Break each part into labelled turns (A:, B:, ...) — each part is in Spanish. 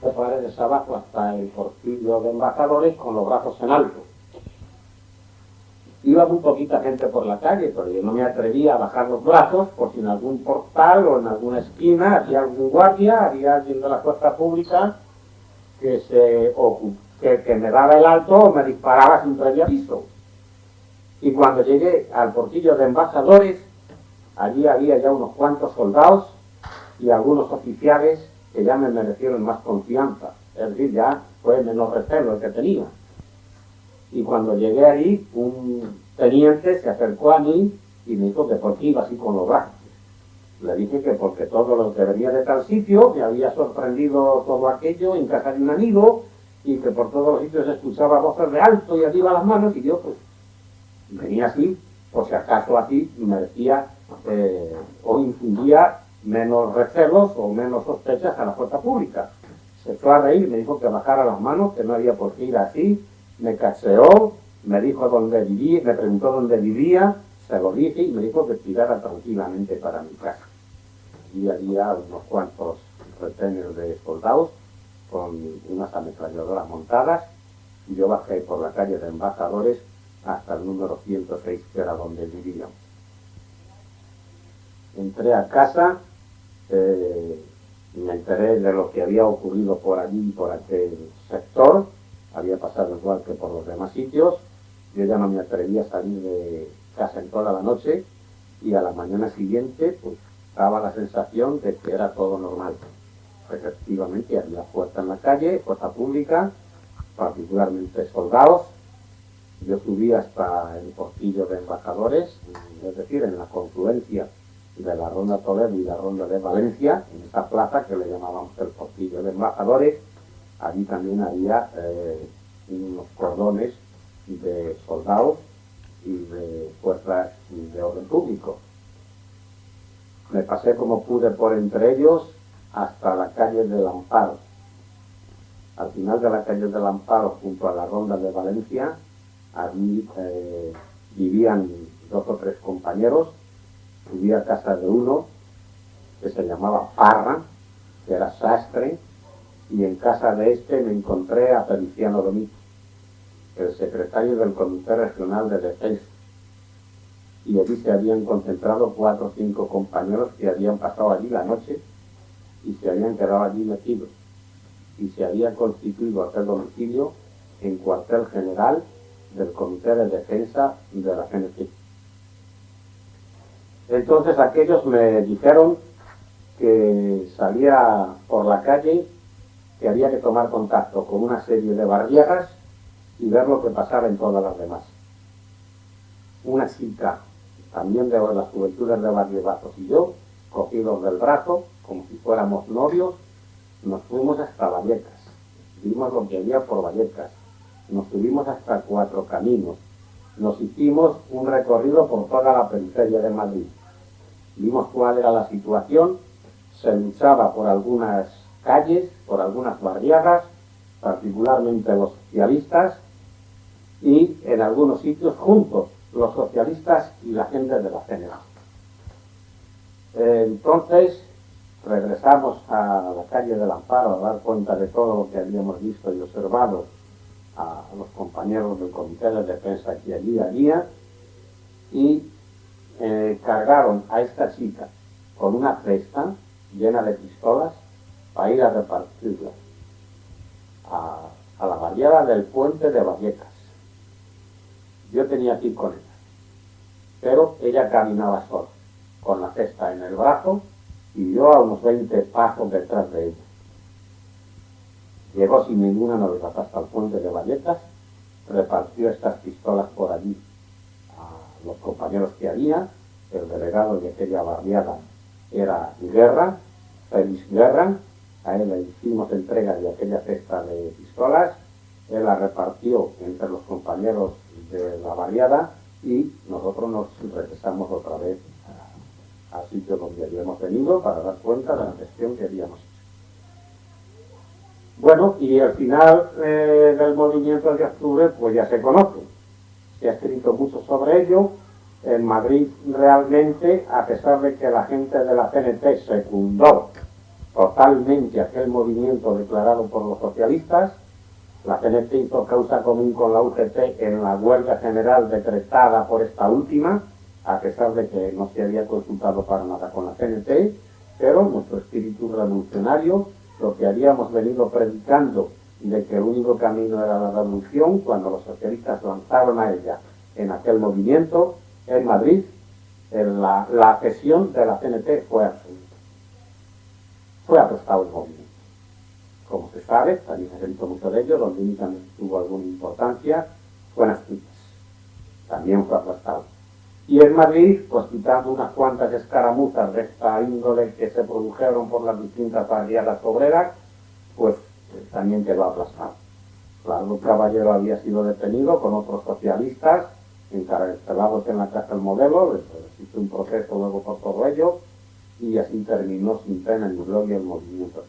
A: de paredes abajo hasta el portillo de embajadores con los brazos en alto. Iba muy poquita gente por la calle, pero yo no me atrevía a bajar los brazos por si en algún portal o en alguna esquina había algún guardia, había alguien de la fuerza pública que me daba el alto o me disparaba sin previo aviso. Y cuando llegué al portillo de embajadores, allí había ya unos cuantos soldados y algunos oficiales que ya me merecieron más confianza, es decir, ya fue menos recelo el que tenía. Y cuando llegué allí, un teniente se acercó a mí y me dijo que por qué iba así con los brazos. Le dije que porque todo lo que venía de tal sitio, me había sorprendido todo aquello en casa de un amigo, y que por todos los sitios escuchaba voces de alto y arriba las manos, y yo pues venía así, por si acaso así merecía o infundía menos recelos o menos sospechas a la fuerza pública. Se fue a reír, me dijo que bajara las manos, que no había por qué ir así, me cacheó, me dijo dónde vivía, me preguntó dónde vivía, se lo dije y me dijo que tirara tranquilamente para mi casa. Y había unos cuantos retenes de soldados con unas ametralladoras montadas, y yo bajé por la calle de Embajadores hasta el número 106, que era donde vivíamos. Entré a casa, me enteré de lo que había ocurrido por allí, por aquel sector, había pasado igual que por los demás sitios. Yo ya no me atrevía a salir de casa en toda la noche, y a la mañana siguiente pues daba la sensación de que era todo normal. Efectivamente había fuerza en la calle, fuerza pública, particularmente soldados. Yo subí hasta el portillo de Embajadores, es decir, en la confluencia de la Ronda Toledo y la Ronda de Valencia, en esa plaza que le llamábamos el portillo de Embajadores. Allí también había unos cordones de soldados y de fuerzas de orden público. Me pasé como pude por entre ellos hasta la calle del Amparo. Al final de la calle del Amparo, junto a la Ronda de Valencia, allí vivían 2 o 3 compañeros. Subí a casa de uno que se llamaba Parra, que era sastre, y en casa de este me encontré a Feliciano Domínguez, el secretario del Comité Regional de Defensa. Y allí se habían concentrado 4 o 5 compañeros que habían pasado allí la noche y se habían quedado allí metidos. Y se había constituido aquel domicilio en cuartel general del Comité de Defensa de la CNT. Entonces aquellos me dijeron que salía por la calle, que había que tomar contacto con una serie de barrieras y ver lo que pasaba en todas las demás. Una chica, también de las juventudes de Barriobazos, y yo, cogidos del brazo, como si fuéramos novios, nos fuimos hasta Vallecas. Vimos lo que había por Vallecas. Nos subimos hasta 4 Caminos. Nos hicimos un recorrido por toda la periferia de Madrid. Vimos cuál era la situación. Se luchaba por algunas calles, por algunas barriadas, particularmente los socialistas, y en algunos sitios juntos los socialistas y la gente de la CNT. Entonces regresamos a la calle del Amparo a dar cuenta de todo lo que habíamos visto y observado a los compañeros del Comité de Defensa que allí había, y cargaron a esta chica con una cesta llena de pistolas para ir a repartirlas a la barriada del puente de Vallecas. Yo tenía que ir con ella, pero ella caminaba sola, con la cesta en el brazo, y yo a unos 20 pasos detrás de ella. Llegó sin ninguna novedad hasta el puente de Vallecas, repartió estas pistolas por allí a los compañeros que había. El delegado de aquella barriada era Guerra, Félix Guerra. A él le hicimos entrega de aquella cesta de pistolas, él la repartió entre los compañeros de la barriada y nosotros nos regresamos otra vez al sitio donde habíamos venido para dar cuenta de la gestión que habíamos hecho. Bueno, y el final del movimiento de octubre pues ya se conoce, se ha escrito mucho sobre ello. En Madrid realmente, a pesar de que la gente de la CNT secundó totalmente aquel movimiento declarado por los socialistas. La CNT hizo causa común con la UGT en la huelga general decretada por esta última, a pesar de que no se había consultado para nada con la CNT, pero nuestro espíritu revolucionario, lo que habíamos venido predicando de que el único camino era la revolución, cuando los socialistas lanzaron a ella en aquel movimiento, en Madrid, la adhesión de la CNT fue absoluta. Fue aplastado el movimiento. Como se sabe, también se ha dicho mucho de ello, donde únicamente tuvo alguna importancia, fue en Asturias. También fue aplastado. Y en Madrid, pues quitando unas cuantas escaramuzas de esta índole que se produjeron por las distintas barriadas obreras, pues también quedó aplastado. Claro, Caballero había sido detenido con otros socialistas, encarcelados en la Cárcel Modelo, existe un proceso luego por todo ello, y así terminó sin pena ni gloria el movimiento.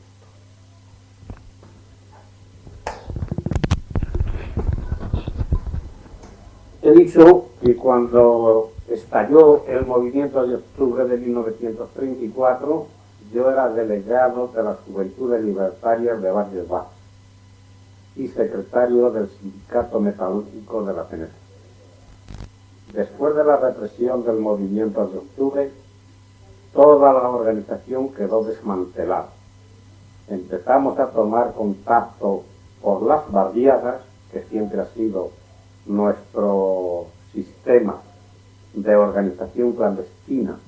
A: He dicho que cuando estalló el movimiento de octubre de 1934, yo era delegado de las Juventudes Libertarias de Barrios Bajos y secretario del Sindicato Metalúrgico de la CNT. Después de la represión del movimiento de octubre, toda la organización quedó desmantelada. Empezamos a tomar contacto por las barriadas, que siempre ha sido nuestro sistema de organización clandestina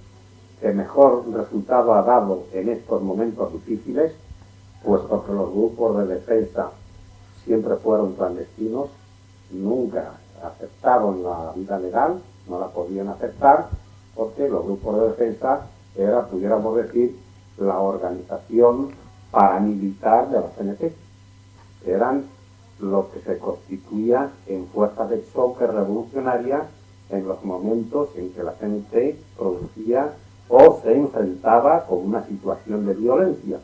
A: que mejor resultado ha dado en estos momentos difíciles, puesto que los grupos de defensa siempre fueron clandestinos, nunca aceptaron la vida legal, no la podían aceptar, porque los grupos de defensa era, pudiéramos decir, la organización paramilitar de la CNT. Eran lo que se constituía en fuerzas de choque revolucionaria en los momentos en que la CNT producía o se enfrentaba con una situación de violencia.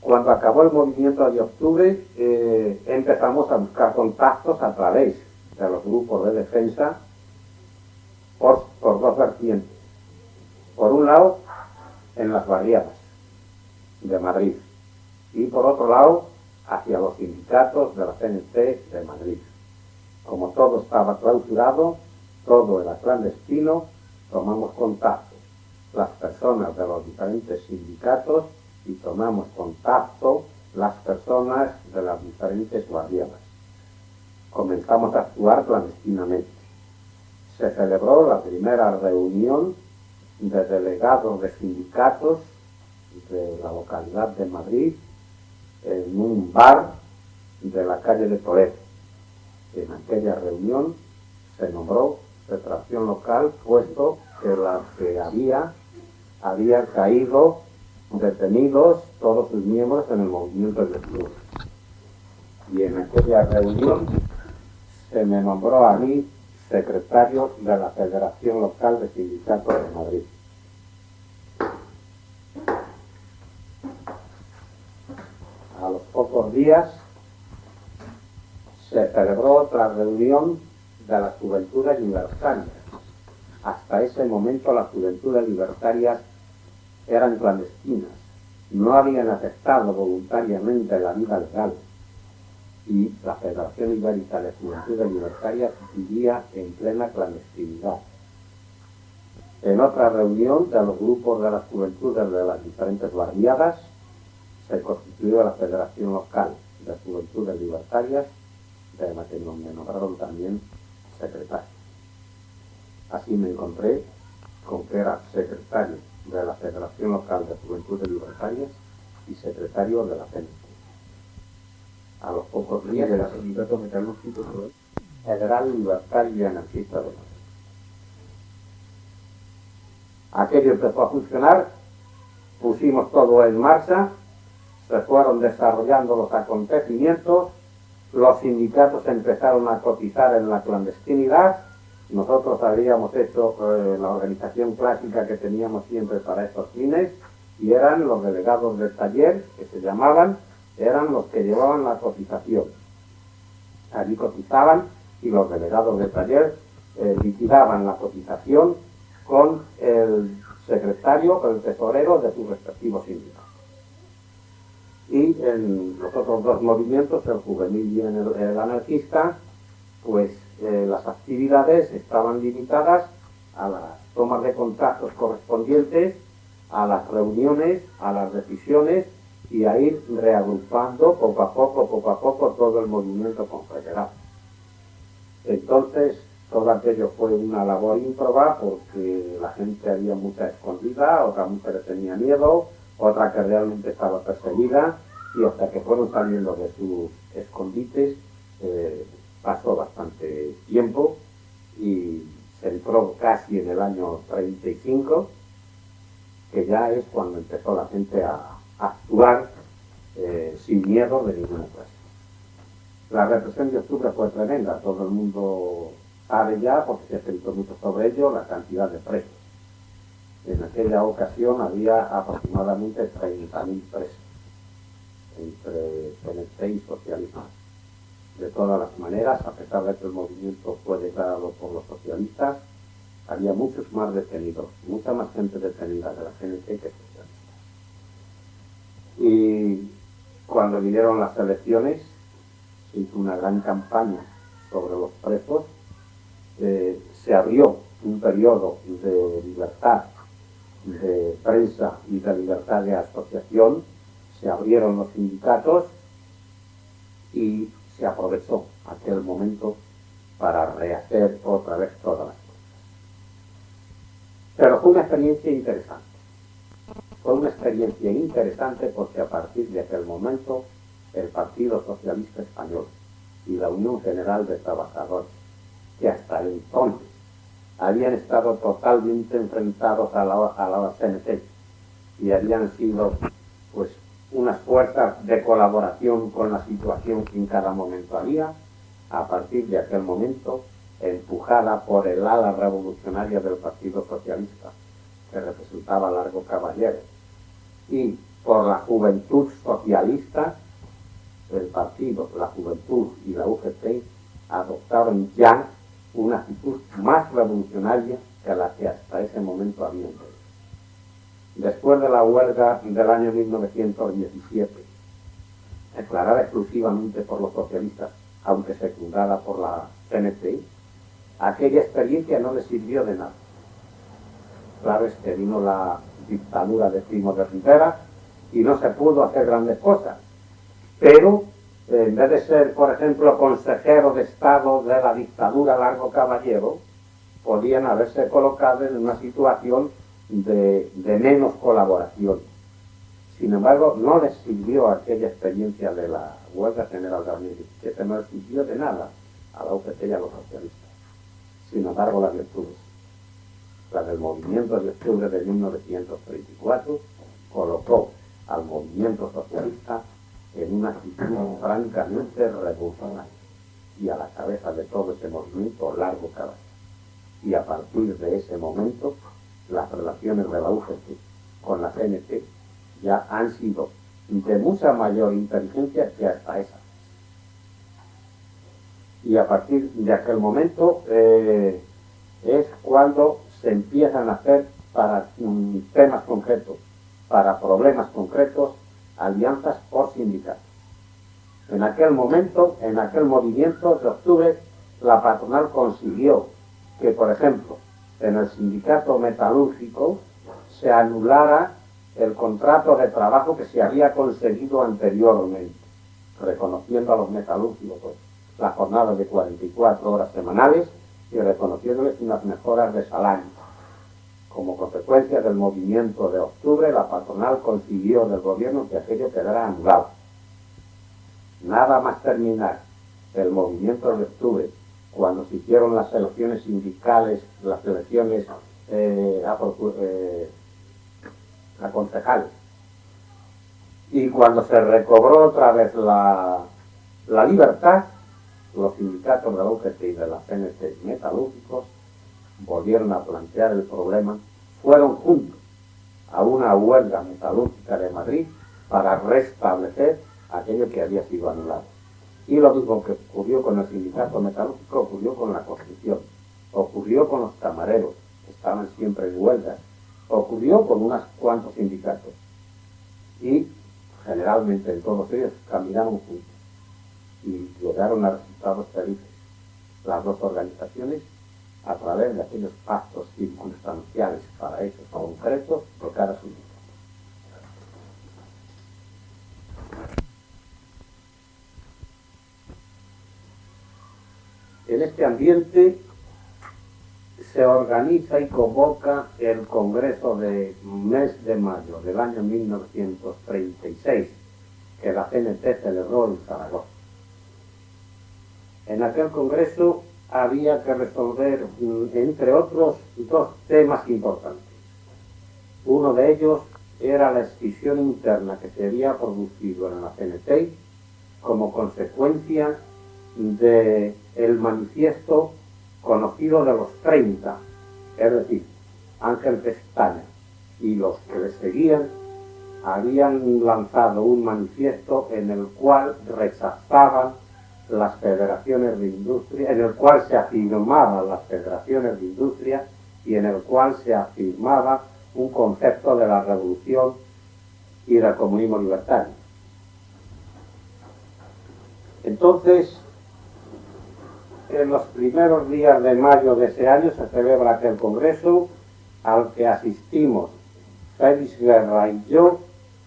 A: Cuando acabó el movimiento de octubre, empezamos a buscar contactos a través de los grupos de defensa por dos vertientes. Por un lado, en las barriadas de Madrid, y por otro lado, hacia los sindicatos de la CNT de Madrid. Como todo estaba clausurado, todo era clandestino, tomamos contacto las personas de los diferentes sindicatos y tomamos contacto las personas de las diferentes barriadas. Comenzamos a actuar clandestinamente. Se celebró la primera reunión de delegados de sindicatos de la localidad de Madrid en un bar de la calle de Toledo. En aquella reunión se nombró Federación Local, puesto que la que había caído detenidos todos sus miembros en el movimiento del octubre. Y en aquella reunión se me nombró a mí secretario de la Federación Local de Sindicatos de Madrid. A los pocos días se celebró otra reunión de las Juventudes Libertarias. Hasta ese momento las Juventudes Libertarias eran clandestinas, no habían aceptado voluntariamente la vida legal, y la Federación Ibérica de Juventudes Libertarias vivía en plena clandestinidad. En otra reunión de los grupos de las juventudes de las diferentes barriadas se constituyó la Federación Local de Juventudes Libertarias, de la que me nombraron también secretario. Así me encontré con que era secretario de la Federación Local de Juventudes Libertarias y secretario de la CNT. A los pocos días del Sindicato Metalúrgico Federal Libertario y Anarquista de Madrid. Aquello empezó a funcionar, pusimos todo en marcha, se fueron desarrollando los acontecimientos, los sindicatos empezaron a cotizar en la clandestinidad. Nosotros habíamos hecho la organización clásica que teníamos siempre para estos fines, y eran los delegados del taller, que se llamaban, eran los que llevaban la cotización. Allí cotizaban y los delegados del taller liquidaban la cotización con el secretario, el tesorero de sus respectivos sindicatos. Y en los otros dos movimientos, el juvenil y el anarquista, pues las actividades estaban limitadas a las tomas de contactos correspondientes, a las reuniones, a las decisiones y a ir reagrupando poco a poco todo el movimiento confederado. Entonces, todo aquello fue una labor ímproba porque la gente había mucha escondida, otra mucha le tenía miedo, otra que realmente estaba perseguida, y hasta que fueron saliendo de sus escondites pasó bastante tiempo y se entró casi en el año 35, que ya es cuando empezó la gente a actuar sin miedo de ninguna clase. La represión de octubre fue tremenda, todo el mundo sabe ya, porque se ha escrito mucho sobre ello, la cantidad de presos. En aquella ocasión había aproximadamente 30.000 presos, entre PNC y socialistas. De todas las maneras, a pesar de que el movimiento fue declarado por los socialistas, había muchos más detenidos, mucha más gente detenida de la CNT que socialistas. Y cuando vinieron las elecciones, se hizo una gran campaña sobre los presos, se abrió un periodo de libertad de prensa y de libertad de asociación, se abrieron los sindicatos y se aprovechó aquel momento para rehacer otra vez todas las cosas. Pero fue una experiencia interesante. Fue una experiencia interesante porque a partir de aquel momento el Partido Socialista Español y la Unión General de Trabajadores, que hasta entonces habían estado totalmente enfrentados a la CNT y habían sido pues unas fuerzas de colaboración con la situación que en cada momento había, a partir de aquel momento, empujada por el ala revolucionaria del Partido Socialista, que representaba a Largo Caballero, y por la juventud socialista, el partido, la juventud y la UGT adoptaron ya una actitud más revolucionaria que la que hasta ese momento habían tenido. Después de la huelga del año 1917, declarada exclusivamente por los socialistas, aunque secundada por la CNT, aquella experiencia no les sirvió de nada. Claro es que vino la dictadura de Primo de Rivera y no se pudo hacer grandes cosas, pero en vez de ser, por ejemplo, consejero de Estado de la dictadura Largo Caballero, podían haberse colocado en una situación de menos colaboración. Sin embargo, no les sirvió aquella experiencia de la huelga general del año 17, no les sirvió de nada a la UGT y a los socialistas. Sin embargo, las virtudes, la del movimiento de octubre de 1934, colocó al movimiento socialista en una actitud francamente revolucionaria y a la cabeza de todo ese movimiento Largo Caballero. Y a partir de ese momento, las relaciones de la UGT con la CNT ya han sido de mucha mayor inteligencia que hasta esa. Y a partir de aquel momento es cuando se empiezan a hacer para temas concretos, para problemas concretos, alianzas por sindicatos. En aquel momento, en aquel movimiento de octubre, la patronal consiguió que, por ejemplo, en el sindicato metalúrgico se anulara el contrato de trabajo que se había conseguido anteriormente, reconociendo a los metalúrgicos la jornada de 44 horas semanales y reconociéndoles unas mejoras de salario. Como consecuencia del movimiento de octubre, la patronal consiguió del gobierno que aquello quedara anulado. Nada más terminar el movimiento de octubre, cuando se hicieron las elecciones sindicales, las elecciones a concejales, y cuando se recobró otra vez la libertad, los sindicatos de la UGT y de la CNT metalúrgicos volvieron a plantear el problema, fueron juntos a una huelga metalúrgica de Madrid para restablecer aquello que había sido anulado. Y lo mismo que ocurrió con el sindicato metalúrgico ocurrió con la construcción, ocurrió con los camareros, que estaban siempre en huelga, ocurrió con unos cuantos sindicatos y generalmente todos ellos caminaron juntos y lograron resultados felices. Las dos organizaciones, a través de aquellos pactos circunstanciales para hechos concretos de cada sindicato. En este ambiente se organiza y convoca el Congreso de mes de mayo del año 1936, que la CNT celebró en Zaragoza. En aquel Congreso había que resolver, entre otros, dos temas importantes. Uno de ellos era la escisión interna que se había producido en la CNT como consecuencia del manifiesto conocido de los 30, es decir, Ángel Pestaña y los que le seguían habían lanzado un manifiesto en el cual rechazaban las federaciones de industria, en el cual se afirmaban las federaciones de industria y en el cual se afirmaba un concepto de la revolución y del comunismo libertario. Entonces, en los primeros días de mayo de ese año se celebra aquel congreso al que asistimos Félix Guerra y yo,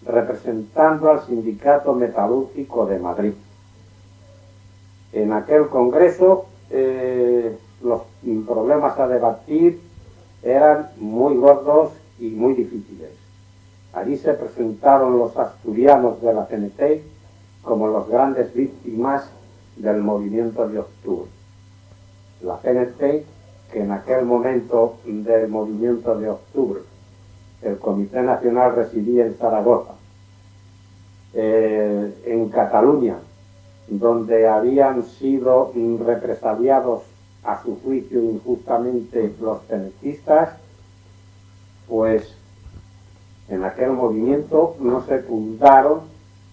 A: representando al Sindicato Metalúrgico de Madrid. En aquel congreso los problemas a debatir eran muy gordos y muy difíciles. Allí se presentaron los asturianos de la CNT como los grandes víctimas del movimiento de octubre. La CNT, que en aquel momento del movimiento de octubre el Comité Nacional residía en Zaragoza, en Cataluña, donde habían sido represaliados a su juicio injustamente los cenetistas, pues en aquel movimiento no secundaron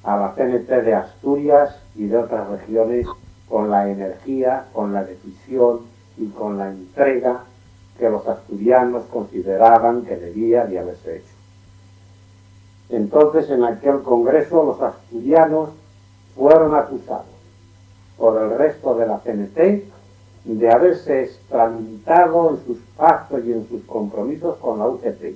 A: a la CNT de Asturias y de otras regiones con la energía, con la decisión y con la entrega que los asturianos consideraban que debía de haberse hecho. Entonces, en aquel congreso, los asturianos fueron acusados por el resto de la CNT de haberse extralimitado en sus pactos y en sus compromisos con la UGT,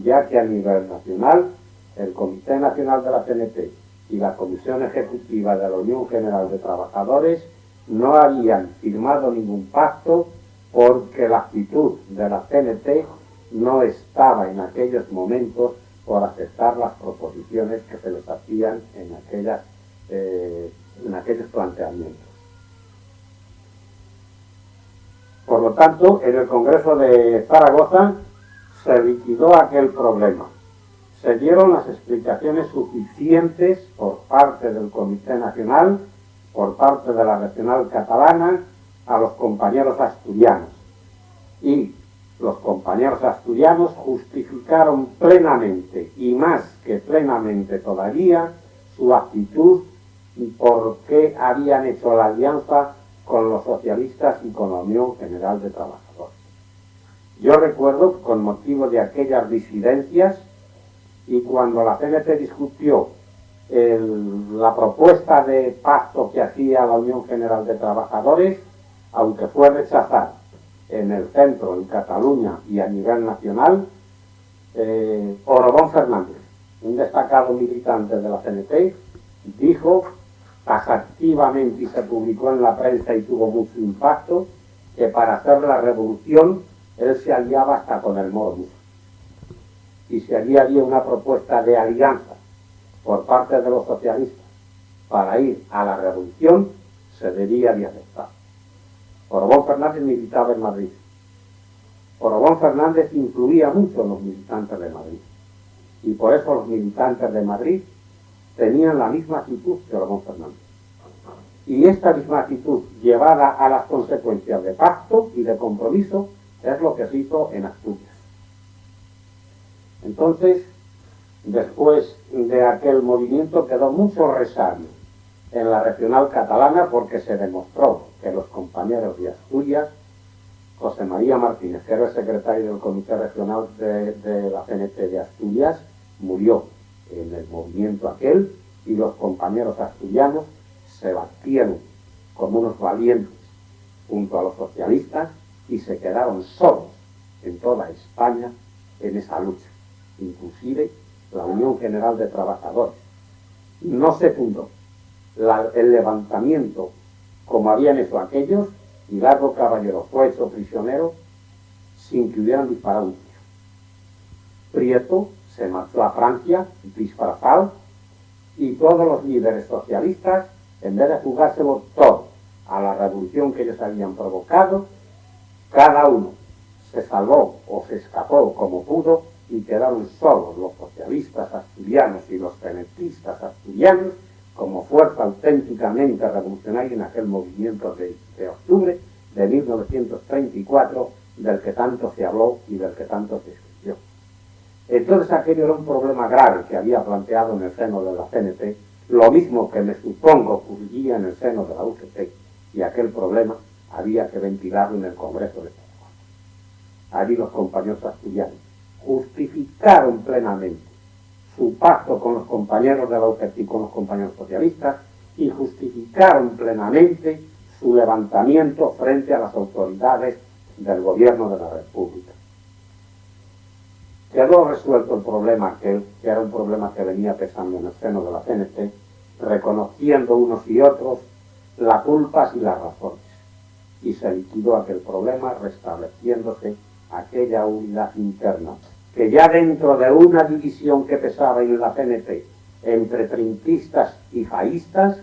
A: ya que a nivel nacional, el Comité Nacional de la CNT y la Comisión Ejecutiva de la Unión General de Trabajadores no habían firmado ningún pacto porque la actitud de la CNT no estaba en aquellos momentos por aceptar las proposiciones que se les hacían en aquellos planteamientos. Por lo tanto, en el Congreso de Zaragoza se liquidó aquel problema. Se dieron las explicaciones suficientes por parte del Comité Nacional, por parte de la Regional Catalana, a los compañeros asturianos. Y los compañeros asturianos justificaron plenamente, y más que plenamente todavía, su actitud y por qué habían hecho la alianza con los socialistas y con la Unión General de Trabajadores. Yo recuerdo, con motivo de aquellas disidencias, y cuando la CNT discutió la propuesta de pacto que hacía la Unión General de Trabajadores, aunque fue rechazada en el centro, en Cataluña y a nivel nacional, Orobón Fernández, un destacado militante de la CNT, dijo taxativamente, y se publicó en la prensa y tuvo mucho impacto, que para hacer la revolución él se aliaba hasta con el Modus. Y si allí había una propuesta de alianza por parte de los socialistas para ir a la revolución, se debía de aceptar. Orobón Fernández militaba en Madrid. Orobón Fernández influía mucho en los militantes de Madrid. Y por eso los militantes de Madrid tenían la misma actitud que Orobón Fernández. Y esta misma actitud, llevada a las consecuencias de pacto y de compromiso, es lo que se hizo en Asturias. Entonces, después de aquel movimiento quedó mucho resabio en la regional catalana porque se demostró que los compañeros de Asturias José María Martínez, que era el secretario del Comité Regional de la CNT de Asturias, murió en el movimiento aquel, y los compañeros asturianos se batieron como unos valientes junto a los socialistas y se quedaron solos en toda España en esa lucha. Inclusive la Unión General de Trabajadores no secundó el levantamiento como habían hecho aquellos, y Largo Caballero fue hecho prisionero sin que hubieran disparado un tiro. Prieto se marchó a Francia disfrazado, y todos los líderes socialistas, en vez de jugárselo todo a la revolución que ellos habían provocado, cada uno se salvó o se escapó como pudo, y quedaron solos los socialistas asturianos y los penetistas asturianos como fuerza auténticamente revolucionaria en aquel movimiento de octubre de 1934, del que tanto se habló y del que tanto se escribió. Entonces aquello era un problema grave que había planteado en el seno de la CNT, lo mismo que me supongo ocurriría en el seno de la UGT, y aquel problema había que ventilarlo en el Congreso de Zaragoza. Allí los compañeros asturianos justificaron plenamente su pacto con los compañeros de la UGT y con los compañeros socialistas, y justificaron plenamente su levantamiento frente a las autoridades del gobierno de la República. Quedó resuelto el problema, que era un problema que venía pesando en el seno de la CNT, reconociendo unos y otros las culpas y las razones, y se liquidó aquel problema restableciéndose aquella unidad interna, que ya dentro de una división que pesaba en la CNT entre trinquistas y faístas,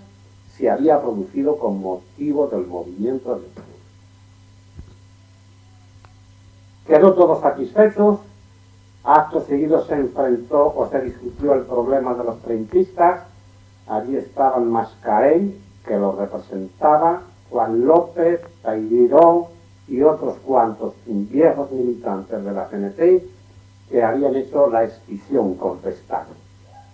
A: se había producido con motivo del movimiento de octubre. Quedó todos satisfechos. Acto seguido se enfrentó o se discutió el problema de los trinquistas. Allí estaban Mascarell, que lo representaba, Juan López, Tairó y otros cuantos viejos militantes de la CNT que habían hecho la escisión con Pestaña.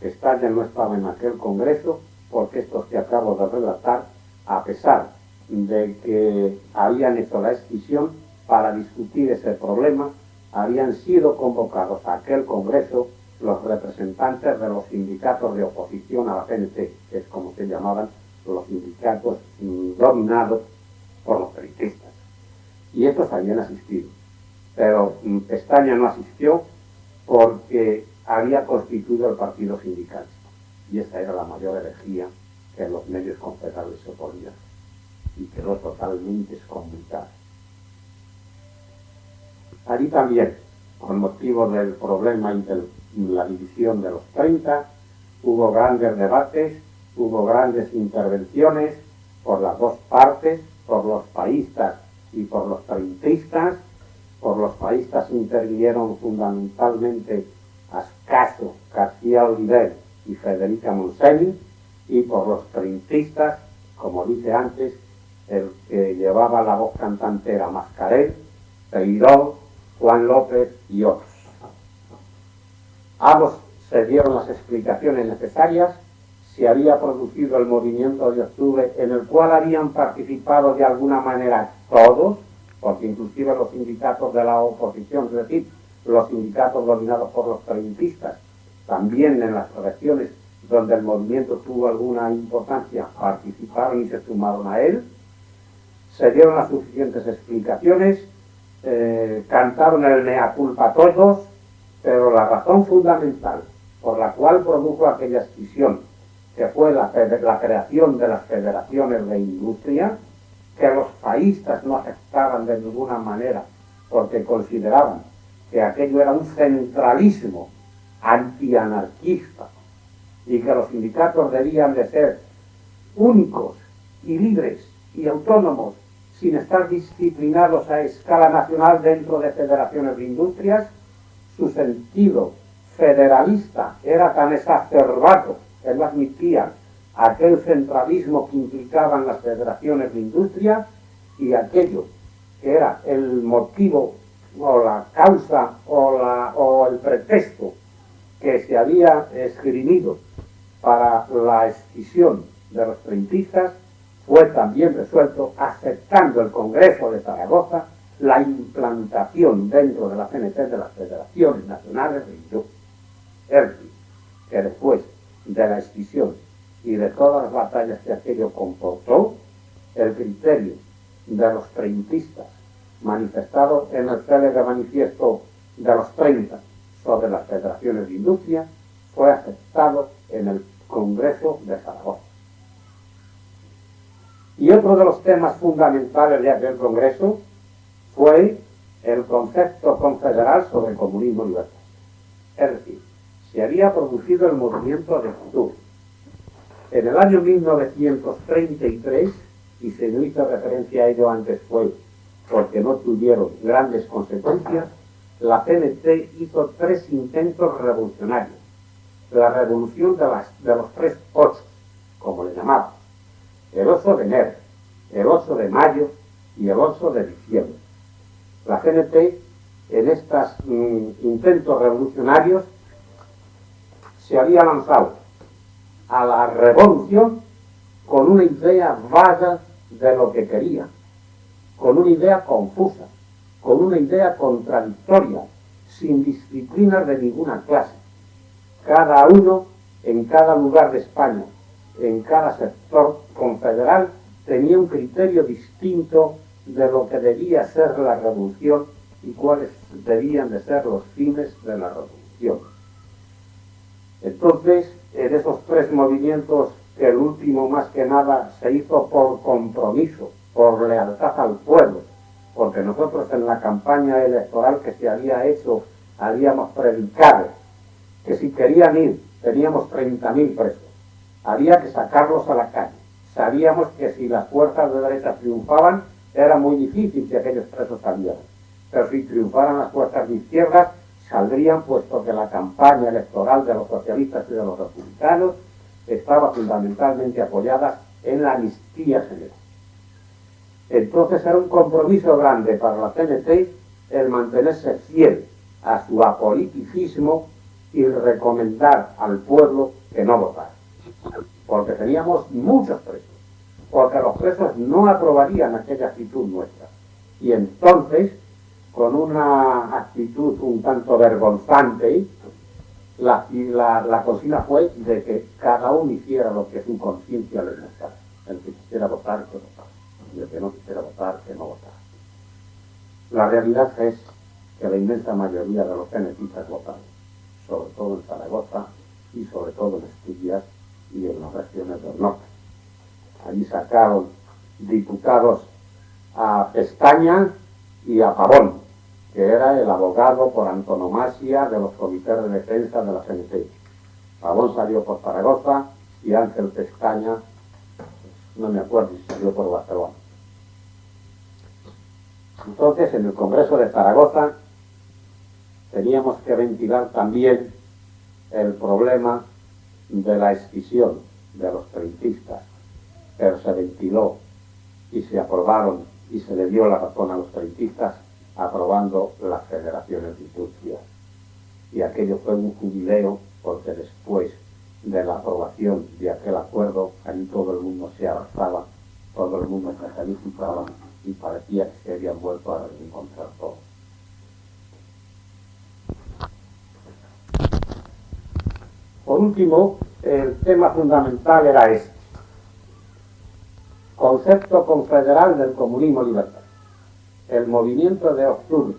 A: Pestaña no estaba en aquel congreso porque estos que acabo de relatar, a pesar de que habían hecho la escisión para discutir ese problema, habían sido convocados a aquel congreso los representantes de los sindicatos de oposición a la CNT, que es como se llamaban los sindicatos dominados por los periodistas. Y estos habían asistido, pero Pestaña no asistió porque había constituido el partido sindicalista, y esa era la mayor herejía que en los medios confederales se oponía, y quedó totalmente excomunicada. Allí también, con motivo del problema y de la división de los 30, hubo grandes debates, hubo grandes intervenciones por las dos partes, por los paístas y por los treintistas. Por los paístas intervinieron fundamentalmente Ascaso, García Oliver y Federica Montseny, y por los treintistas, como dije antes, el que llevaba la voz cantante era Mascarell, Peiró, Juan López y otros. Ambos se dieron las explicaciones necesarias. Se había producido el movimiento de octubre, en el cual habían participado de alguna manera todos, porque inclusive los sindicatos de la oposición, es decir, los sindicatos dominados por los treintistas, también en las regiones donde el movimiento tuvo alguna importancia, participaron y se sumaron a él. Se dieron las suficientes explicaciones, cantaron el mea culpa todos, pero la razón fundamental por la cual produjo aquella escisión, que fue la creación de las federaciones de industria, que los paístas no aceptaban de ninguna manera, porque consideraban que aquello era un centralismo antianarquista y que los sindicatos debían de ser únicos y libres y autónomos, sin estar disciplinados a escala nacional dentro de federaciones de industrias. Su sentido federalista era tan exacerbado que no admitía aquel centralismo que implicaban las federaciones de industria, y aquello que era el motivo o la causa o el pretexto que se había esgrimido para la escisión de los treintistas fue también resuelto aceptando el Congreso de Zaragoza la implantación dentro de la CNT de las Federaciones Nacionales de Industria. Es decir, que después de la escisión y de todas las batallas que aquello comportó, el criterio de los treintistas, manifestado en el célebre manifiesto de los 30 sobre las federaciones de industria, fue aceptado en el Congreso de Zaragoza. Y otro de los temas fundamentales de aquel Congreso fue el concepto confederal sobre el comunismo libertario. Es decir, se había producido el movimiento de octubre. En el año 1933, y se no hizo referencia a ello antes fue porque no tuvieron grandes consecuencias, la CNT hizo 3 intentos revolucionarios. La revolución de los 3 8, como le llamamos, el 8 de enero, el 8 de mayo y el 8 de diciembre. La CNT, en estos intentos revolucionarios, se había lanzado a la revolución con una idea vaga de lo que quería, con una idea confusa, con una idea contradictoria, sin disciplinas de ninguna clase. Cada uno, en cada lugar de España, en cada sector confederal, tenía un criterio distinto de lo que debía ser la revolución y cuáles debían de ser los fines de la revolución. Entonces, en esos 3 movimientos, que el último más que nada se hizo por compromiso, por lealtad al pueblo, porque nosotros en la campaña electoral que se había hecho habíamos predicado que si querían ir, teníamos 30.000 presos, había que sacarlos a la calle. Sabíamos que si las fuerzas de derecha triunfaban, era muy difícil que aquellos presos salieran, pero si triunfaran las fuerzas de izquierdas, saldrían, puesto que la campaña electoral de los socialistas y de los republicanos estaba fundamentalmente apoyada en la amnistía general. Entonces era un compromiso grande para la CNT el mantenerse fiel a su apoliticismo y recomendar al pueblo que no votara, porque teníamos muchos presos, porque los presos no aprobarían aquella actitud nuestra. Y entonces, con una actitud un tanto vergonzante, la consigna fue de que cada uno hiciera lo que su conciencia le gustara. El que quisiera votar, que votara. Y el que no quisiera votar, que no votara. La realidad es que la inmensa mayoría de los cenetistas votaron, sobre todo en Zaragoza y sobre todo en Asturias y en las regiones del norte. Allí sacaron diputados a Pestaña y a Pavón, que era el abogado por antonomasia de los comités de defensa de la CNT. Pavón salió por Zaragoza y Ángel Pestaña, no me acuerdo si salió por Barcelona. Entonces, en el Congreso de Zaragoza teníamos que ventilar también el problema de la escisión de los treintistas, pero se ventiló y se aprobaron y se le dio la razón a los treintistas aprobando las federaciones de industria. Y aquello fue un jubileo, porque después de la aprobación de aquel acuerdo, allí todo el mundo se abrazaba, todo el mundo se felicitaba y parecía que se habían vuelto a reencontrar todos. Por último, el tema fundamental era este: concepto confederal del comunismo libertario. El movimiento de octubre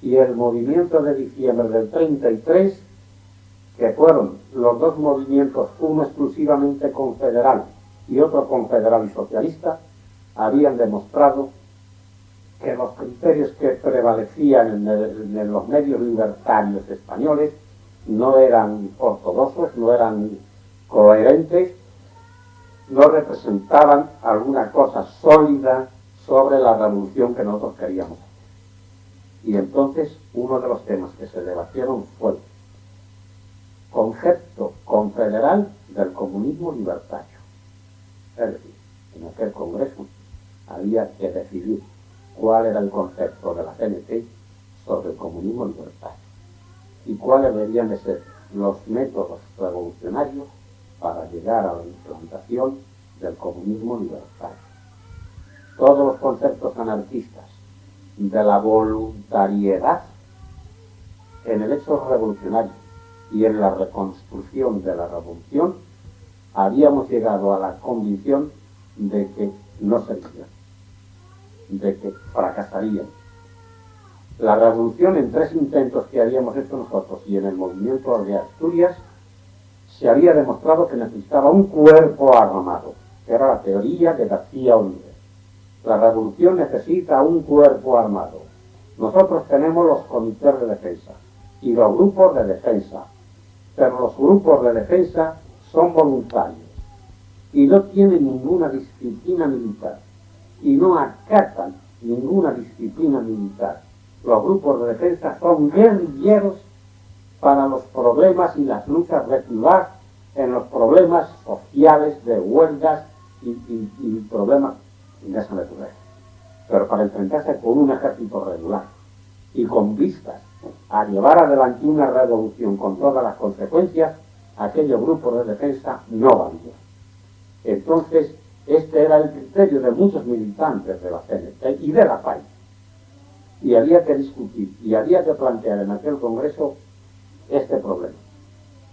A: y el movimiento de diciembre del 33, que fueron los 2 movimientos, uno exclusivamente confederal y otro confederal y socialista, habían demostrado que los criterios que prevalecían en los medios libertarios españoles no eran ortodoxos, no eran coherentes, no representaban alguna cosa sólida sobre la revolución que nosotros queríamos hacer. Y entonces uno de los temas que se debatieron fue el concepto confederal del comunismo libertario. Es decir, en aquel congreso había que decidir cuál era el concepto de la CNT sobre el comunismo libertario y cuáles deberían de ser los métodos revolucionarios para llegar a la implantación del comunismo libertario. Todos los conceptos anarquistas de la voluntariedad en el hecho revolucionario y en la reconstrucción de la revolución, habíamos llegado a la convicción de que no sería, de que fracasaría. La revolución, en 3 intentos que habíamos hecho nosotros y en el movimiento de Asturias, se había demostrado que necesitaba un cuerpo armado, que era la teoría de García Oliver. La revolución necesita un cuerpo armado. Nosotros tenemos los comités de defensa y los grupos de defensa, pero los grupos de defensa son voluntarios y no tienen ninguna disciplina militar y no acatan ninguna disciplina militar. Los grupos de defensa son guerrilleros para los problemas y las luchas de ciudad, en los problemas sociales de huelgas y problemas de esa naturaleza. Pero para enfrentarse con un ejército regular y con vistas a llevar adelante una revolución con todas las consecuencias, aquellos grupos de defensa no valían. Entonces, este era el criterio de muchos militantes de la CNT y de la PAI. Y había que discutir y había que plantear en aquel congreso este problema.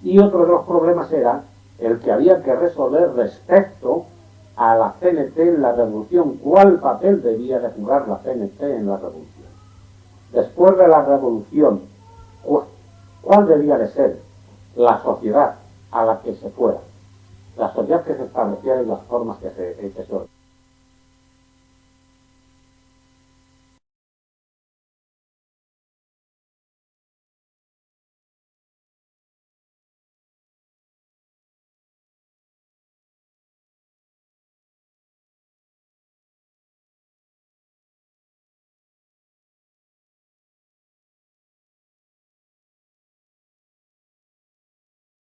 A: Y otro de los problemas era el que había que resolver respecto a la CNT en la revolución, cuál papel debía de jugar la CNT en la revolución. Después de la revolución, ¿cuál debía de ser la sociedad a la que se fuera? La sociedad que se estableciera y las formas que se